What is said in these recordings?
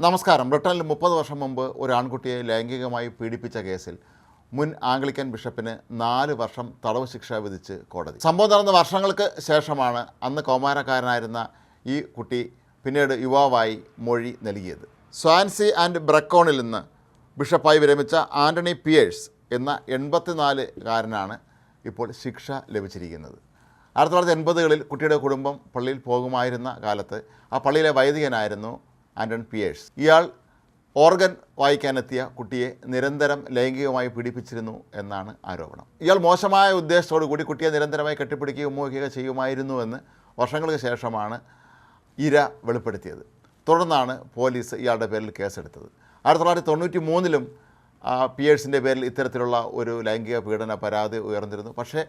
നമസ്കാരം. ബ്രിട്ടനിൽ 30 വർഷം മുമ്പ് ഒരു ആൺകുട്ടിയെ ലൈംഗികമായി പീഡിപ്പിച്ച കേസിൽ മുൻ ആംഗ്ലിക്കൻ ബിഷപ്പിന് 4 വർഷം തടവ് ശിക്ഷ വിധിച്ച് കോടതി. സംഭവം നടന്ന വർഷങ്ങൾക്ക് ശേഷമാണ് അന്ന് കൗമാരക്കാരനായിരുന്ന ഈ കുട്ടി പിന്നീട് യുവാവായി മൊഴി നൽകിയത്. സ്വാൻസി ആൻഡ് ബ്രക്കോണിൽ നിന്ന് ബിഷപ്പായി വിരമിച്ച ആൻ്റണി പിയേഴ്സ് എന്ന 84-കാരനാണ് ഇപ്പോൾ ശിക്ഷ ലഭിച്ചിരിക്കുന്നത്. 1980-കളിൽ കുട്ടിയുടെ കുടുംബം പള്ളിയിൽ പോകുമായിരുന്ന കാലത്ത് ആ പള്ളിയിലെ വൈദികനായിരുന്നു ആൻ്റണി പിയേഴ്സ്. ഇയാൾ ഓർഗൻ വായിക്കാനെത്തിയ കുട്ടിയെ നിരന്തരം ലൈംഗികമായി പീഡിപ്പിച്ചിരുന്നു എന്നാണ് ആരോപണം. ഇയാൾ മോശമായ ഉദ്ദേശത്തോടു കൂടി കുട്ടിയെ നിരന്തരമായി കെട്ടിപ്പിടിക്കുകയും ഉമ്മവയ്ക്കുകയോ ചെയ്യുമായിരുന്നുവെന്ന് വർഷങ്ങൾക്ക് ശേഷമാണ് ഇര വെളിപ്പെടുത്തിയത്. തുടർന്നാണ് പോലീസ് ഇയാളുടെ പേരിൽ കേസെടുത്തത്. 1993-ലും പിയേഴ്സിൻ്റെ പേരിൽ ഇത്തരത്തിലുള്ള ഒരു ലൈംഗിക പീഡന പരാതി ഉയർന്നിരുന്നു. പക്ഷേ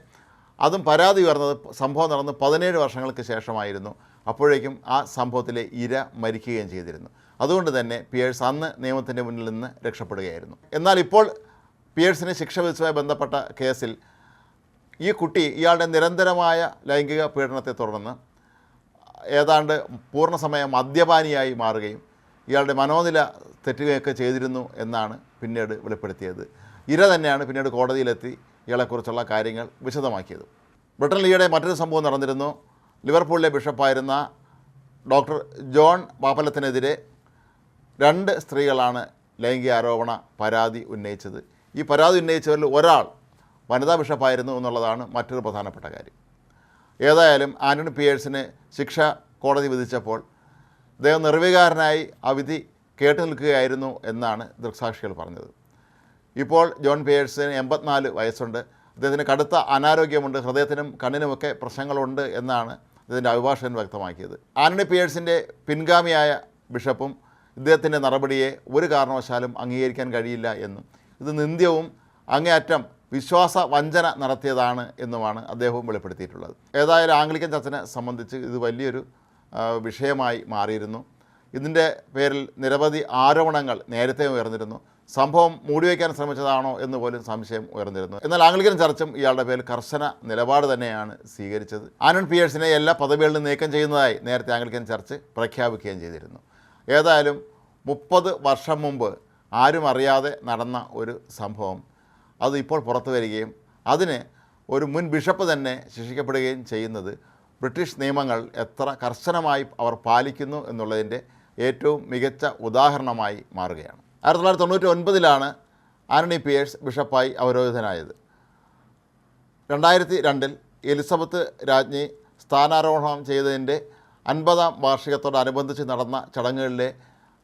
അതും പരാതി ഉയർന്നത് സംഭവം നടന്ന് 17 വർഷങ്ങൾക്ക് ശേഷമായിരുന്നു. അപ്പോഴേക്കും ആ സംഭവത്തിലെ ഇര മരിക്കുകയും ചെയ്തിരുന്നു. അതുകൊണ്ട് തന്നെ പിയേഴ്സ് അന്ന് നിയമത്തിൻ്റെ മുന്നിൽ നിന്ന് രക്ഷപ്പെടുകയായിരുന്നു. എന്നാൽ ഇപ്പോൾ പിയേഴ്സിന് ശിക്ഷ വിധിച്ചതുമായി ബന്ധപ്പെട്ട കേസിൽ ഈ കുട്ടി ഇയാളുടെ നിരന്തരമായ ലൈംഗിക പീഡനത്തെ തുടർന്ന് ഏതാണ്ട് പൂർണ്ണസമയ മദ്യപാനിയായി മാറുകയും ഇയാളുടെ മനോനില തെറ്റുകയൊക്കെ ചെയ്തിരുന്നു എന്നാണ് പിന്നീട് വെളിപ്പെടുത്തിയത്. ഇര തന്നെയാണ് പിന്നീട് കോടതിയിലെത്തി ഇയാളെക്കുറിച്ചുള്ള കാര്യങ്ങൾ വിശദമാക്കിയത്. ബ്രിട്ടനിൽ ഈയിടെ മറ്റൊരു സംഭവം നടന്നിരുന്നു. ലിവർപൂളിലെ ബിഷപ്പായിരുന്ന ഡോക്ടർ ജോൺ പാപ്പലത്തിനെതിരെ 2 സ്ത്രീകളാണ് ലൈംഗിക ആരോപണ പരാതി ഉന്നയിച്ചത്. ഈ പരാതി ഉന്നയിച്ചവരിൽ ഒരാൾ വനിതാ ബിഷപ്പായിരുന്നു എന്നുള്ളതാണ് മറ്റൊരു പ്രധാനപ്പെട്ട കാര്യം. ഏതായാലും ആൻ്റണി പിയേഴ്സിന് ശിക്ഷ കോടതി വിധിച്ചപ്പോൾ അദ്ദേഹം നിർവികാരനായി ആ വിധി കേട്ടു നിൽക്കുകയായിരുന്നു എന്നാണ് ദൃക്സാക്ഷികൾ പറഞ്ഞത്. ഇപ്പോൾ ജോൺ പിയേഴ്സിന് 84 വയസ്സുണ്ട്. അദ്ദേഹത്തിന് കടുത്ത അനാരോഗ്യമുണ്ട്, ഹൃദയത്തിനും കണ്ണിനുമൊക്കെ പ്രശ്നങ്ങളുണ്ട് എന്നാണ് ഇതിൻ്റെ അഭിഭാഷകൻ വ്യക്തമാക്കിയത്. ആൻ്റണി പിയേഴ്സിൻ്റെ പിൻഗാമിയായ ബിഷപ്പും ഇദ്ദേഹത്തിൻ്റെ നടപടിയെ ഒരു കാരണവശാലും അംഗീകരിക്കാൻ കഴിയില്ല എന്നും ഇത് നിന്ദ്യവും അങ്ങേയറ്റം വിശ്വാസ വഞ്ചന നടത്തിയതാണ് എന്നുമാണ് അദ്ദേഹവും വെളിപ്പെടുത്തിയിട്ടുള്ളത്. ഏതായാലും ആംഗ്ലിക്കൻ ചർച്ചിനെ സംബന്ധിച്ച് ഇത് വലിയൊരു വിഷയമായി മാറിയിരുന്നു. ഇതിൻ്റെ പേരിൽ നിരവധി ആരോപണങ്ങൾ നേരത്തെ ഉയർന്നിരുന്നു. സംഭവം മൂടിവയ്ക്കാൻ ശ്രമിച്ചതാണോ എന്ന് പോലും സംശയം ഉയർന്നിരുന്നു. എന്നാൽ ആംഗ്ലിക്കൻ ചർച്ചും ഇയാളുടെ പേരിൽ കർശന നിലപാട് തന്നെയാണ് സ്വീകരിച്ചത്. ആൻ്റണി പിയേഴ്സിനെ എല്ലാ പദവികളിലും നീക്കം ചെയ്യുന്നതായി നേരത്തെ ആംഗ്ലിക്കൻ ചർച്ച് പ്രഖ്യാപിക്കുകയും ചെയ്തിരുന്നു. ഏതായാലും 30 വർഷം മുമ്പ് ആരും അറിയാതെ നടന്ന ഒരു സംഭവം അത് ഇപ്പോൾ പുറത്തു വരികയും അതിന് ഒരു മുൻ ബിഷപ്പ് തന്നെ ശിക്ഷിക്കപ്പെടുകയും ചെയ്യുന്നത് ബ്രിട്ടീഷ് നിയമങ്ങൾ എത്ര കർശനമായി അവർ പാലിക്കുന്നു എന്നുള്ളതിൻ്റെ ഏറ്റവും മികച്ച ഉദാഹരണമായി മാറുകയാണ്. 1999-ലാണ് ആൻ്റണി പിയേഴ്സ് ബിഷപ്പായി അവരോധിതനായത്. 2002-ൽ എലിസബത്ത് രാജ്ഞി സ്ഥാനാരോഹണം ചെയ്തതിൻ്റെ 50-ാം വാർഷികത്തോടനുബന്ധിച്ച് നടന്ന ചടങ്ങുകളിലെ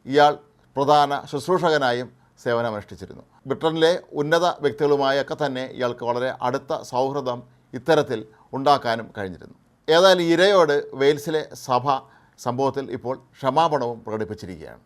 ഇയാൾ പ്രധാന ശുശ്രൂഷകനായും സേവനമനുഷ്ഠിച്ചിരുന്നു. ബ്രിട്ടനിലെ ഉന്നത വ്യക്തികളുമായൊക്കെ തന്നെ ഇയാൾക്ക് വളരെ അടുത്ത സൗഹൃദം ഇത്തരത്തിൽ ഉണ്ടാക്കാനും കഴിഞ്ഞിരുന്നു. ഏതായാലും ഇരയോട് വെയിൽസിലെ സഭ സംഭവത്തിൽ ഇപ്പോൾ ക്ഷമാപണവും പ്രകടിപ്പിച്ചിരിക്കുകയാണ്.